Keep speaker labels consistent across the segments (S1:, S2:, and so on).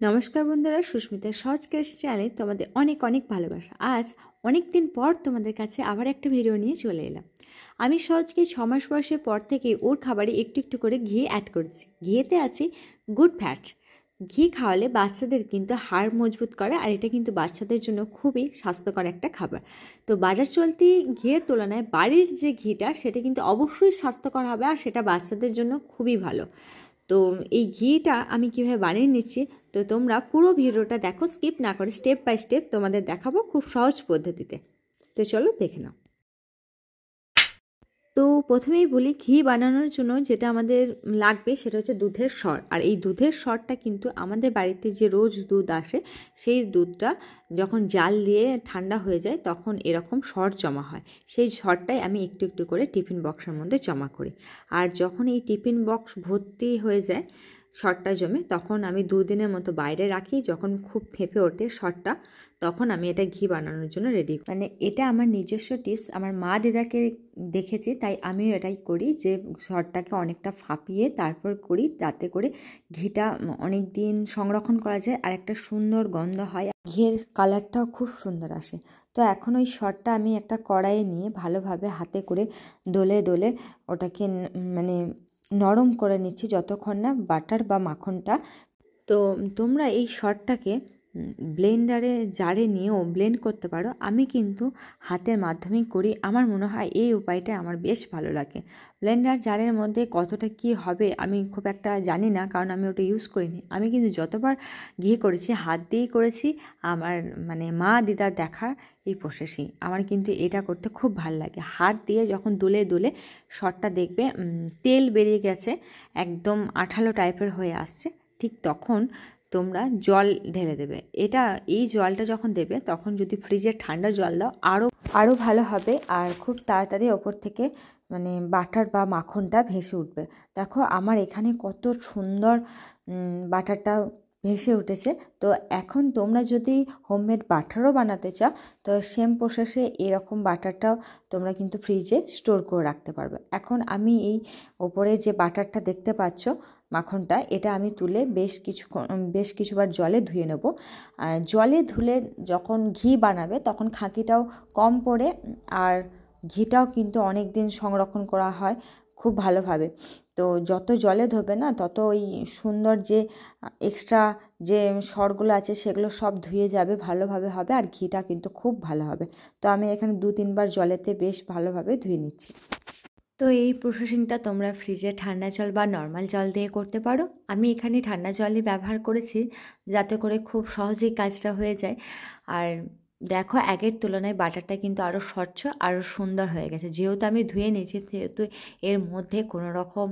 S1: নমস্কার বন্ধুরা, সুস্মিতার সহজ কৃষি চ্যানেলে তোমাদের অনেক অনেক ভালোবাসা। আজ অনেক দিন পর তোমাদের কাছে আবার একটা ভিডিও নিয়ে চলে এলাম। আমি সহজকে 6 মাস বয়সের পর থেকে ওর খাবারে একটু একটু করে ঘি অ্যাড করেছি। ঘিয়েতে আছে গুড ফ্যাট। ঘি খাওয়ালে বাচ্চাদের কিন্তু হাড় মজবুত করে, আর এটা কিন্তু বাচ্চাদের জন্য খুবই স্বাস্থ্যকর একটা খাবার। তো বাজার চলতি ঘিয়ের তুলনায় বাড়ির যে ঘিটা সেটা কিন্তু অবশ্যই স্বাস্থ্যকর হবে, আর সেটা বাচ্চাদের জন্য খুবই ভালো। তো এই ঘিটা আমি কীভাবে বানিয়ে নিচ্ছি, তো তোমরা পুরো ভিডিওটা দেখো, স্কিপ না করে স্টেপ বাই স্টেপ তোমাদের দেখাবো খুব সহজ পদ্ধতিতে। তো চলো দেখে নাও। তো প্রথমেই বলি, ঘি বানানোর জন্য যেটা আমাদের লাগবে সেটা হচ্ছে দুধের সর। আর এই দুধের সরটা কিন্তু আমাদের বাড়িতে যে রোজ দুধ আসে সেই দুধটা যখন জাল দিয়ে ঠান্ডা হয়ে যায় তখন এরকম সর জমা হয়। সেই সরটাই আমি একটু একটু করে টিফিন বক্সের মধ্যে জমা করি। আর যখন এই টিফিন বক্স ভর্তি হয়ে যায় সরটা জমে, তখন আমি 2 দিনের মতো বাইরে রাখি। যখন খুব ফেঁপে ওঠে সরটা, তখন আমি এটা ঘি বানানোর জন্য রেডি। মানে এটা আমার নিজস্ব টিপস, আমার মা দিদাকে দেখেছি তাই আমিও এটাই করি, যে সরটাকে অনেকটা ফাঁপিয়ে তারপর করি, যাতে করে ঘিটা অনেক দিন সংরক্ষণ করা যায় আর একটা সুন্দর গন্ধ হয়, ঘিয়ের কালারটাও খুব সুন্দর আসে। তো এখন ওই সরটা আমি একটা কড়াইয়ে নিয়ে ভালোভাবে হাতে করে দোলে দোলে ওটাকে মানে নরম করে নিচ্ছি, যতক্ষণ না বাটার বা মাখনটা। তো তোমরা এই সরটাকে ব্লেন্ডারে জারে নিয়েও ব্লেন্ড করতে পারো। আমি কিন্তু হাতের মাধ্যমেই করি, আমার মনে হয় এই উপায়টা আমার বেশ ভালো লাগে। ব্লেন্ডার জারের মধ্যে কতটা কি হবে আমি খুব একটা জানি না, কারণ আমি ওটা ইউজ করিনি। আমি কিন্তু যতবার ঘি করেছি হাত দিয়েই করেছি, আমার মানে মা দিদার দেখা এই প্রসেসই। আমার কিন্তু এটা করতে খুব ভালো লাগে। হাত দিয়ে যখন দুলে দুলে সরটা দেখবে তেল বেরিয়ে গেছে, একদম আঠালো টাইপের হয়ে আসছে, ঠিক তখন তোমরা জল ঢেলে দেবে। এই জলটা যখন দেবে তখন যদি ফ্রিজের ঠান্ডা জল দাও আরও ভালো হবে, আর খুব তাড়াতাড়ি ওপর থেকে মানে বাটার বা মাখনটা ভেসে উঠবে। দেখো আমার এখানে কত সুন্দর বাটারটা ভেসে উঠেছে। তো এখন তোমরা যদি হোমমেড বাটারও বানাতে চাও, তো সেম প্রসেসে এরকম বাটারটাও তোমরা কিন্তু ফ্রিজে স্টোর করে রাখতে পারবে। এখন আমি এই ওপরে যে বাটারটা দেখতে পাচ্ছ মাখনটা, এটা আমি তুলে বেশ কিছুবার জলে ধুয়ে নেব। জলে ধুলে যখন ঘি বানাবে তখন খাঁকিটাও কম পড়ে, আর ঘিটাও কিন্তু অনেক দিন সংরক্ষণ করা হয় খুব ভালোভাবে। তো যত জলে ধোবে না তত ওই সুন্দর যে এক্সট্রা যে সরগুলো আছে সেগুলো সব ধুয়ে যাবে, ভালোভাবে হবে, আর ঘিটা কিন্তু খুব ভালো হবে। তো আমি এখানে 2-3 বার জলেতে বেশ ভালোভাবে ধুয়ে নিচ্ছি। তো এই প্রসেসিংটা তোমরা ফ্রিজে ঠান্ডা জল বা নর্মাল জল দিয়ে করতে পারো। আমি এখানে ঠান্ডা জলই ব্যবহার করেছি, যাতে করে খুব সহজেই কাজটা হয়ে যায়। আর দেখো আগের তুলনায় বাটারটা কিন্তু আরও স্বচ্ছ, আরও সুন্দর হয়ে গেছে। যেহেতু আমি ধুয়ে নিয়েছি, সেহেতু এর মধ্যে কোনো রকম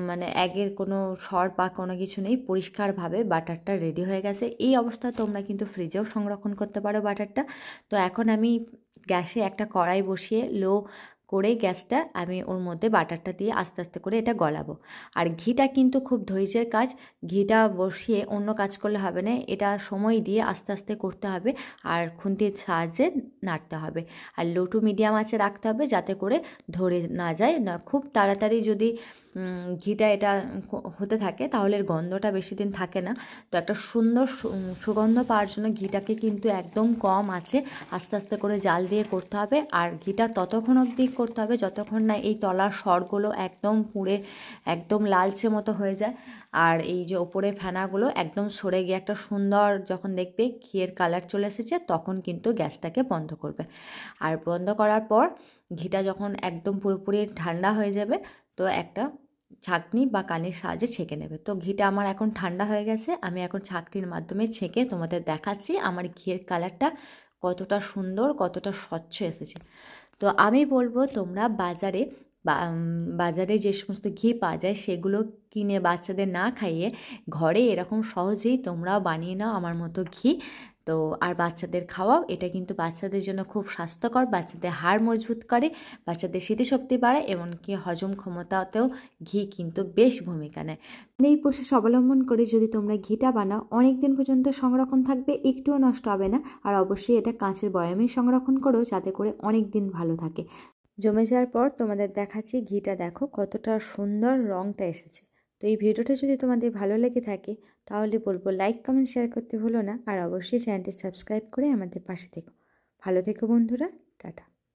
S1: মানে আগের কোনো সর বা কোনো কিছু নেই, পরিষ্কারভাবে বাটারটা রেডি হয়ে গেছে। এই অবস্থা তোমরা কিন্তু ফ্রিজেও সংরক্ষণ করতে পারো বাটারটা। তো এখন আমি গ্যাসে একটা কড়াই বসিয়ে লো করে গ্যাসটা আমি ওর মধ্যে বাটারটা দিয়ে আস্তে আস্তে করে এটা গলাবো। আর ঘিটা কিন্তু খুব ধৈর্যের কাজ, ঘিটা বসিয়ে অন্য কাজ করলে হবে না, এটা সময় দিয়ে আস্তে আস্তে করতে হবে, আর খুন্তির সাহায্যে নাড়তে হবে। আর লো টু মিডিয়াম আঁচে রাখতে হবে, যাতে করে ধরে না যায়। না খুব তাড়াতাড়ি যদি ঘিটা এটা হতে থাকে তাহলে এর গন্ধটা বেশি দিন থাকে না। তো একটা সুন্দর সুগন্ধ পাওয়ার জন্য ঘিটাকে কিন্তু একদম কম আছে আস্তে আস্তে করে জাল দিয়ে করতে হবে। আর ঘিটা ততক্ষণ অবধি করতে হবে যতক্ষণ না এই তলার সরগুলো একদম পুড়ে একদম লালচে মতো হয়ে যায়, আর এই যে ওপরে ফেনাগুলো একদম সরে গিয়ে একটা সুন্দর যখন দেখবে ঘিয়ের কালার চলে এসেছে, তখন কিন্তু গ্যাসটাকে বন্ধ করবে। আর বন্ধ করার পর ঘিটা যখন একদম পুরোপুরি ঠান্ডা হয়ে যাবে, তো একটা ছাঁকনি বা কানির সাহায্যে ছেঁকে নেবে। তো ঘিটা আমার এখন ঠান্ডা হয়ে গেছে, আমি এখন ছাঁকনির মাধ্যমে ছেঁকে তোমাদের দেখাচ্ছি আমার ঘিয়ের কালারটা কতটা সুন্দর, কতটা স্বচ্ছ এসেছে। তো আমি বলবো তোমরা বাজারে যে সমস্ত ঘি পাওয়া যায় সেগুলো কিনে বাচ্চাদের না খাইয়ে ঘরে এরকম সহজেই তোমরাও বানিয়ে নাও আমার মতো ঘি। তো আর বাচ্চাদের খাওয়াও, এটা কিন্তু বাচ্চাদের জন্য খুব স্বাস্থ্যকর, বাচ্চাদের হাড় মজবুত করে, বাচ্চাদের স্মৃতিশক্তি বাড়ায়, এমনকি হজম ক্ষমতাতেও ঘি কিন্তু বেশ ভূমিকা নেয়। এই প্রসেস অবলম্বন করে যদি তোমরা ঘিটা বানাও, অনেক দিন পর্যন্ত সংরক্ষণ থাকবে, একটুও নষ্ট হবে না। আর অবশ্যই এটা কাঁচের বয়ামেই সংরক্ষণ করো, যাতে করে অনেক দিন ভালো থাকে। জমে যাওয়ার পর তোমাদের দেখাচ্ছি ঘিটা, দেখো কতটা সুন্দর রঙটা এসেছে। তো এই ভিডিওটা যদি তোমাদের ভালো লেগে থাকে তাহলে বলবো লাইক কমেন্ট শেয়ার করতে ভুলো না, আর অবশ্যই চ্যানেলটি সাবস্ক্রাইব করে আমাদের পাশে থেকো। ভালো থেকো বন্ধুরা, টাটা।